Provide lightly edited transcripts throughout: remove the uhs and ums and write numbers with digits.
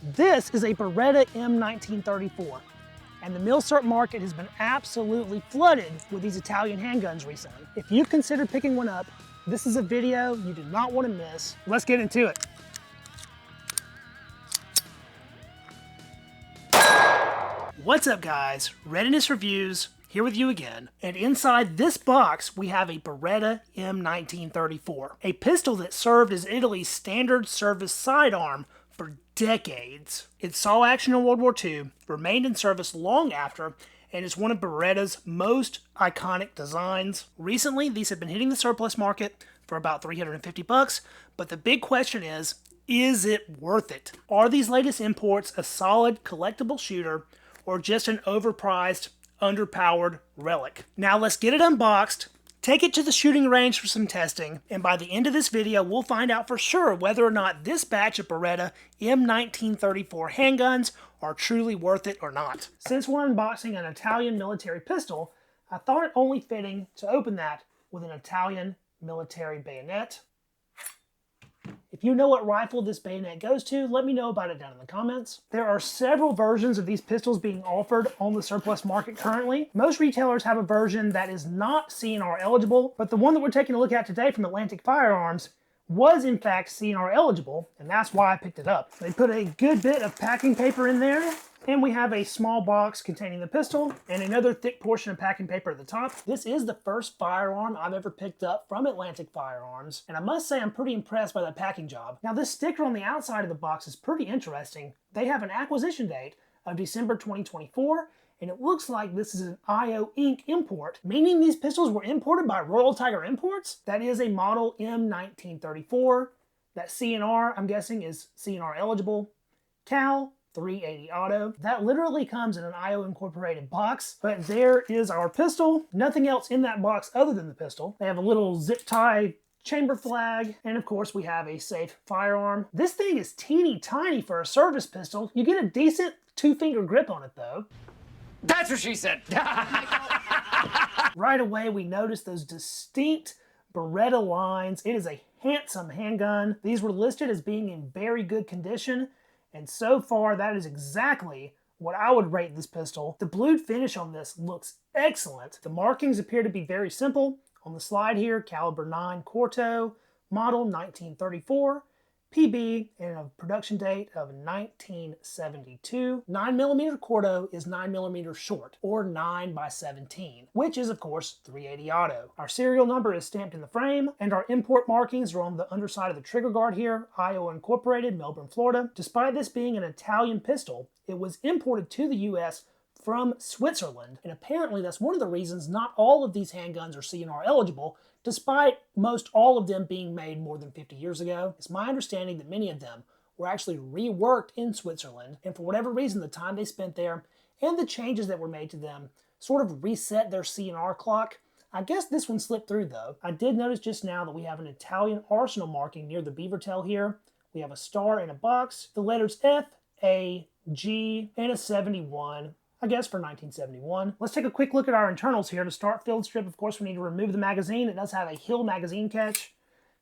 This is a Beretta M1934, and the Milsurp market has been absolutely flooded with these Italian handguns recently. If you've considered picking one up, this is a video you do not want to miss. Let's get into it. What's up guys, Readiness Reviews here with you again, and inside this box we have a Beretta M1934, a pistol that served as Italy's standard service sidearm for decades. It saw action in World War II, remained in service long after, and is one of Beretta's most iconic designs. Recently, these have been hitting the surplus market for about $350, but the big question is it worth it? Are these latest imports a solid collectible shooter, or just an overpriced, underpowered relic? Now let's get it unboxed, take it to the shooting range for some testing, and by the end of this video, we'll find out for sure whether or not this batch of Beretta M1934 handguns are truly worth it or not. Since we're unboxing an Italian military pistol, I thought it only fitting to open that with an Italian military bayonet. If you know what rifle this bayonet goes to, let me know about it down in the comments. There are several versions of these pistols being offered on the surplus market currently. Most retailers have a version that is not C&R eligible, but the one that we're taking a look at today from Atlantic Firearms was in fact C&R eligible, and that's why I picked it up. They put a good bit of packing paper in there, and we have a small box containing the pistol and another thick portion of packing paper at the top. This is the first firearm I've ever picked up from Atlantic Firearms, and I must say I'm pretty impressed by that packing job. Now this sticker on the outside of the box is pretty interesting. They have an acquisition date of December 2024, and it looks like this is an IO Inc. import, meaning these pistols were imported by Royal Tiger Imports. That is a model M1934. That C&R, I'm guessing, is C&R eligible. Cal 380 auto. That literally comes in an IO incorporated box, but there is our pistol. Nothing else in that box other than the pistol. They have a little zip tie chamber flag, and of course we have a safe firearm. This thing is teeny tiny for a service pistol. You get a decent two-finger grip on it though. That's what she said. Right away we notice those distinct Beretta lines. It is a handsome handgun. These were listed as being in very good condition, and so far that is exactly what I would rate this pistol. The blued finish on this looks excellent. The markings appear to be very simple. On the slide here, caliber 9 Quarto, model 1934, PB, and a production date of 1972. 9mm Quarto is 9mm short, or 9x17, which is of course 380 auto. Our serial number is stamped in the frame, and our import markings are on the underside of the trigger guard here, IO Incorporated, Melbourne, Florida. Despite this being an Italian pistol, it was imported to the US from Switzerland, and apparently that's one of the reasons not all of these handguns are C&R eligible, despite most all of them being made more than 50 years ago. It's my understanding that many of them were actually reworked in Switzerland, and for whatever reason the time they spent there and the changes that were made to them sort of reset their C&R clock. I guess this one slipped through though. I did notice just now that we have an Italian arsenal marking near the beaver tail here. We have a star in a box, the letters F, A, G, and a 71. I guess for 1971. Let's take a quick look at our internals here. To start field strip, of course, we need to remove the magazine. It does have a Hill magazine catch.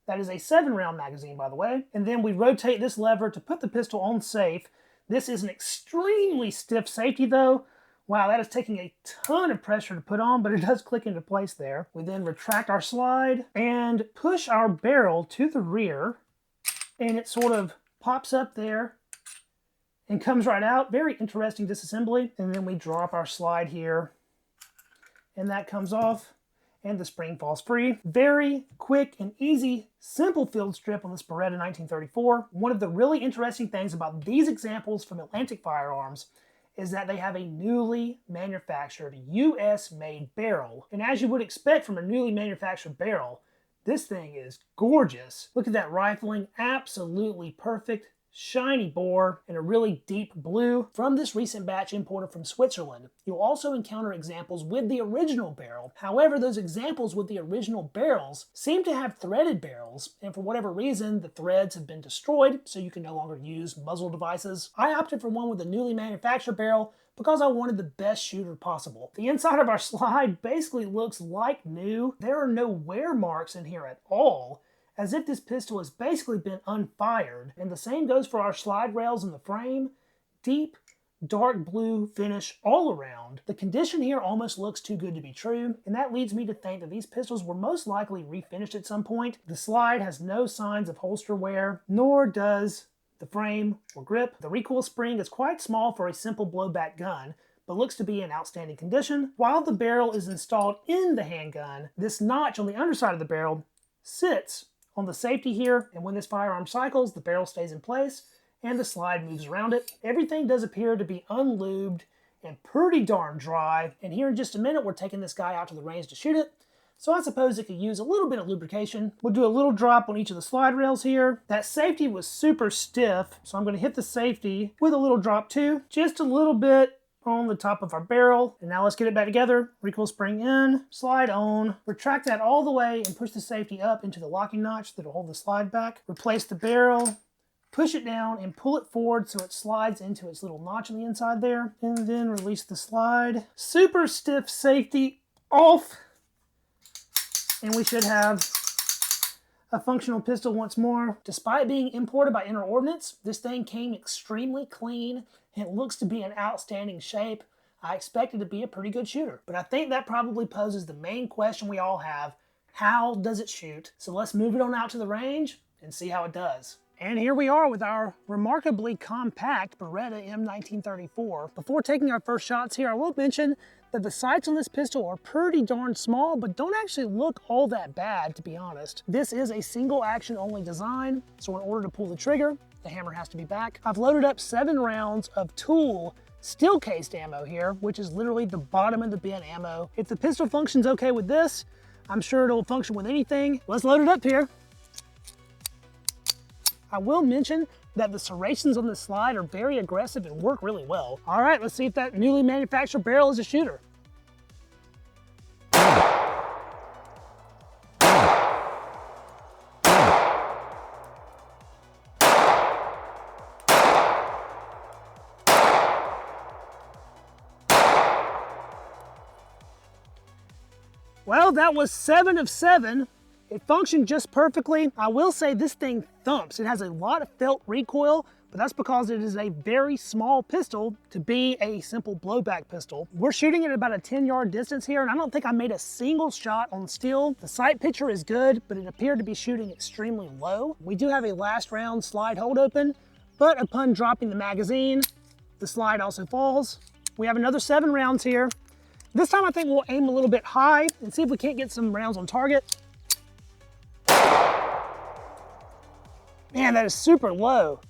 That is a 7-round magazine, by the way. And then we rotate this lever to put the pistol on safe. This is an extremely stiff safety, though. Wow, that is taking a ton of pressure to put on, but it does click into place there. We then retract our slide and push our barrel to the rear, and it sort of pops up there and comes right out. Very interesting disassembly. And then we drop our slide here, and that comes off, and the spring falls free. Very quick and easy, simple field strip on this Beretta 1934. One of the really interesting things about these examples from Atlantic Firearms is that they have a newly manufactured US-made barrel. And as you would expect from a newly manufactured barrel, this thing is gorgeous. Look at that rifling, absolutely perfect. Shiny bore, and a really deep blue from this recent batch imported from Switzerland. You'll also encounter examples with the original barrel. However, those examples with the original barrels seem to have threaded barrels, and for whatever reason, the threads have been destroyed, so you can no longer use muzzle devices. I opted for one with a newly manufactured barrel because I wanted the best shooter possible. The inside of our slide basically looks like new. There are no wear marks in here at all, as if this pistol has basically been unfired. And the same goes for our slide rails in the frame. Deep, dark blue finish all around. The condition here almost looks too good to be true, and that leads me to think that these pistols were most likely refinished at some point. The slide has no signs of holster wear, nor does the frame or grip. The recoil spring is quite small for a simple blowback gun, but looks to be in outstanding condition. While the barrel is installed in the handgun, this notch on the underside of the barrel sits on the safety here, and when this firearm cycles, the barrel stays in place and the slide moves around it. Everything does appear to be unlubed and pretty darn dry, and here in just a minute we're taking this guy out to the range to shoot it, so I suppose it could use a little bit of lubrication. We'll do a little drop on each of the slide rails here. That safety was super stiff, so I'm going to hit the safety with a little drop too, just a little bit on the top of our barrel. And now let's get it back together. Recoil spring in, slide on, retract that all the way and push the safety up into the locking notch that'll hold the slide back. Replace the barrel, push it down and pull it forward so it slides into its little notch on the inside there. And then release the slide. Super stiff safety off. And we should have a functional pistol once more. Despite being imported by Inner Ordnance, this thing came extremely clean and it looks to be in outstanding shape. I expect it to be a pretty good shooter. But I think that probably poses the main question we all have. How does it shoot? So let's move it on out to the range and see how it does. And here we are with our remarkably compact Beretta M1934. Before taking our first shots here, I will mention that the sights on this pistol are pretty darn small, but don't actually look all that bad, to be honest. This is a single action only design, so in order to pull the trigger, the hammer has to be back. I've loaded up 7 rounds of tool steel cased ammo here, which is literally the bottom of the bin ammo. If the pistol functions okay with this, I'm sure it'll function with anything. Let's load it up here. I will mention that the serrations on the slide are very aggressive and work really well. All right, let's see if that newly manufactured barrel is a shooter. Well, that was 7 of 7. It functioned just perfectly. I will say this thing thumps. It has a lot of felt recoil, but that's because it is a very small pistol to be a simple blowback pistol. We're shooting at about a 10-yard distance here, and I don't think I made a single shot on steel. The sight picture is good, but it appeared to be shooting extremely low. We do have a last round slide hold open, but upon dropping the magazine, the slide also falls. We have another 7 rounds here. This time I think we'll aim a little bit high and see if we can't get some rounds on target. Man, that is super low.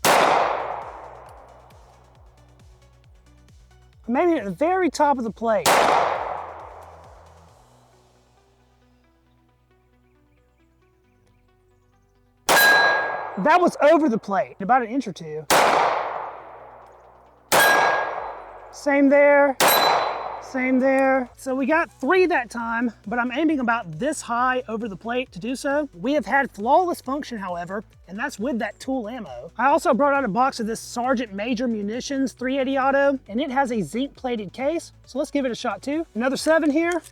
Maybe at the very top of the plate. That was over the plate, about an inch or two. Same there. Same there. So we got 3 that time, but I'm aiming about this high over the plate to do so. We have had flawless function, however, and that's with that tool ammo. I also brought out a box of this Sergeant Major Munitions 380 Auto, and it has a zinc plated case. So let's give it a shot too. Another 7 here.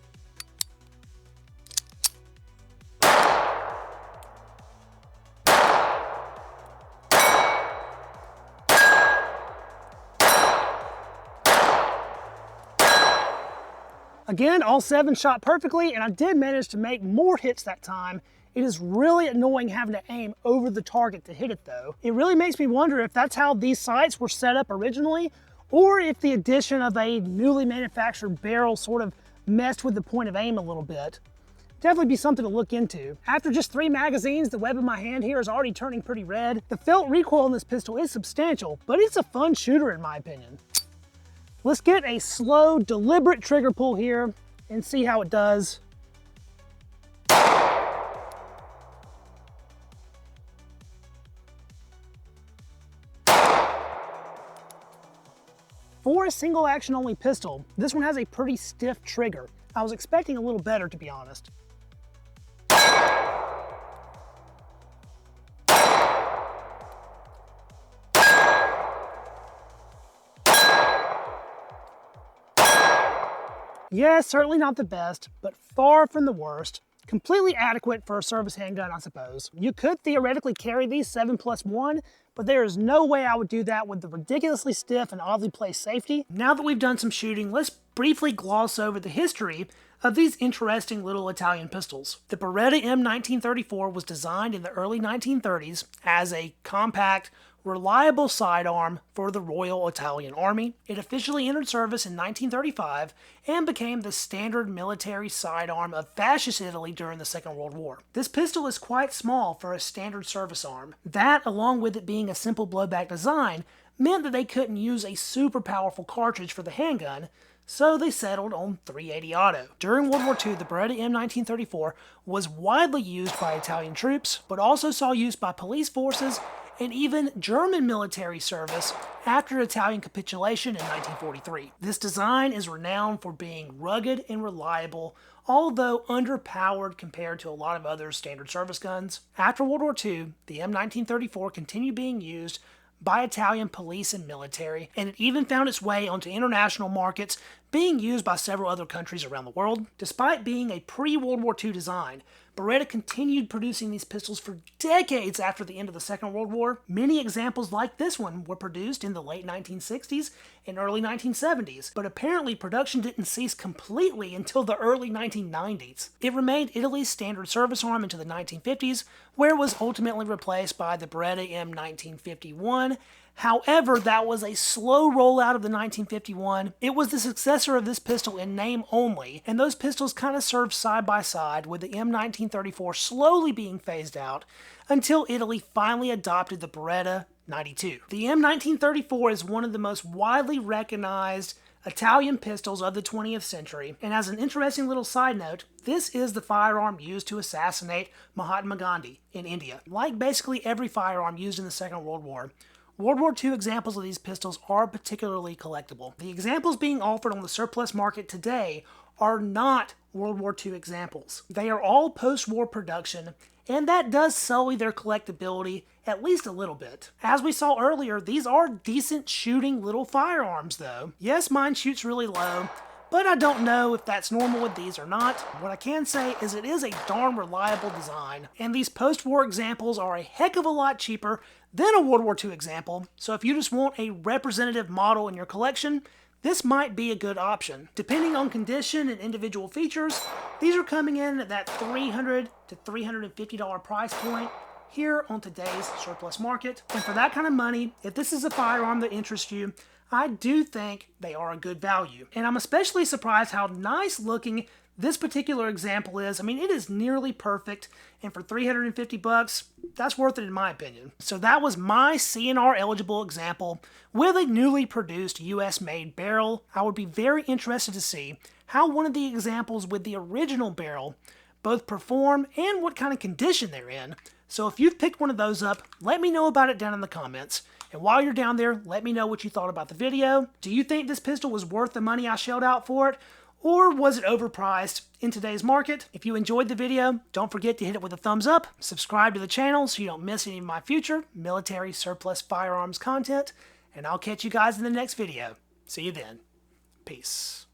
Again, all 7 shot perfectly, and I did manage to make more hits that time. It is really annoying having to aim over the target to hit it though. It really makes me wonder if that's how these sights were set up originally, or if the addition of a newly manufactured barrel sort of messed with the point of aim a little bit. Definitely be something to look into. After just 3 magazines, the web of my hand here is already turning pretty red. The felt recoil on this pistol is substantial, but it's a fun shooter in my opinion. Let's get a slow, deliberate trigger pull here and see how it does. For a single action only pistol, this one has a pretty stiff trigger. I was expecting a little better, to be honest. Yes, certainly not the best, but far from the worst. Completely adequate for a service handgun, I suppose. You could theoretically carry these 7+1, but there is no way I would do that with the ridiculously stiff and oddly placed safety. Now that we've done some shooting, let's briefly gloss over the history of these interesting little Italian pistols. The Beretta M1934 was designed in the early 1930s as a compact, reliable sidearm for the Royal Italian Army. It officially entered service in 1935 and became the standard military sidearm of fascist Italy during the Second World War. This pistol is quite small for a standard service arm. That, along with it being a simple blowback design, meant that they couldn't use a super powerful cartridge for the handgun, so they settled on .380 auto. During World War II, the Beretta M1934 was widely used by Italian troops, but also saw use by police forces and even German military service after Italian capitulation in 1943. This design is renowned for being rugged and reliable, although underpowered compared to a lot of other standard service guns. After World War II, the M1934 continued being used by Italian police and military, and it even found its way onto international markets, being used by several other countries around the world. Despite being a pre-World War II design, Beretta continued producing these pistols for decades after the end of the Second World War. Many examples like this one were produced in the late 1960s and early 1970s, but apparently production didn't cease completely until the early 1990s. It remained Italy's standard service arm into the 1950s, where it was ultimately replaced by the Beretta M1951. However, that was a slow rollout of the 1951. It was the successor of this pistol in name only, and those pistols kind of served side by side, with the M1934 slowly being phased out until Italy finally adopted the Beretta 92. The M1934 is one of the most widely recognized Italian pistols of the 20th century, and as an interesting little side note, this is the firearm used to assassinate Mahatma Gandhi in India. Like basically every firearm used in the Second World War, World War II examples of these pistols are particularly collectible. The examples being offered on the surplus market today are not World War II examples. They are all post-war production, and that does sully their collectability at least a little bit. As we saw earlier, these are decent shooting little firearms though. Yes, mine shoots really low, but I don't know if that's normal with these or not. What I can say is it is a darn reliable design, and these post-war examples are a heck of a lot cheaper than a World War II example, so if you just want a representative model in your collection, this might be a good option. Depending on condition and individual features, these are coming in at that $300 to $350 price point here on today's surplus market. And for that kind of money, if this is a firearm that interests you, I do think they are a good value. And I'm especially surprised how nice looking this particular example is. I mean, it is nearly perfect, and for $350, that's worth it in my opinion. So that was my C&R-eligible example with a newly produced US-made barrel. I would be very interested to see how one of the examples with the original barrel both perform and what kind of condition they're in. So if you've picked one of those up, let me know about it down in the comments. And while you're down there, let me know what you thought about the video. Do you think this pistol was worth the money I shelled out for it? Or was it overpriced in today's market? If you enjoyed the video, don't forget to hit it with a thumbs up, subscribe to the channel so you don't miss any of my future military surplus firearms content, and I'll catch you guys in the next video. See you then. Peace.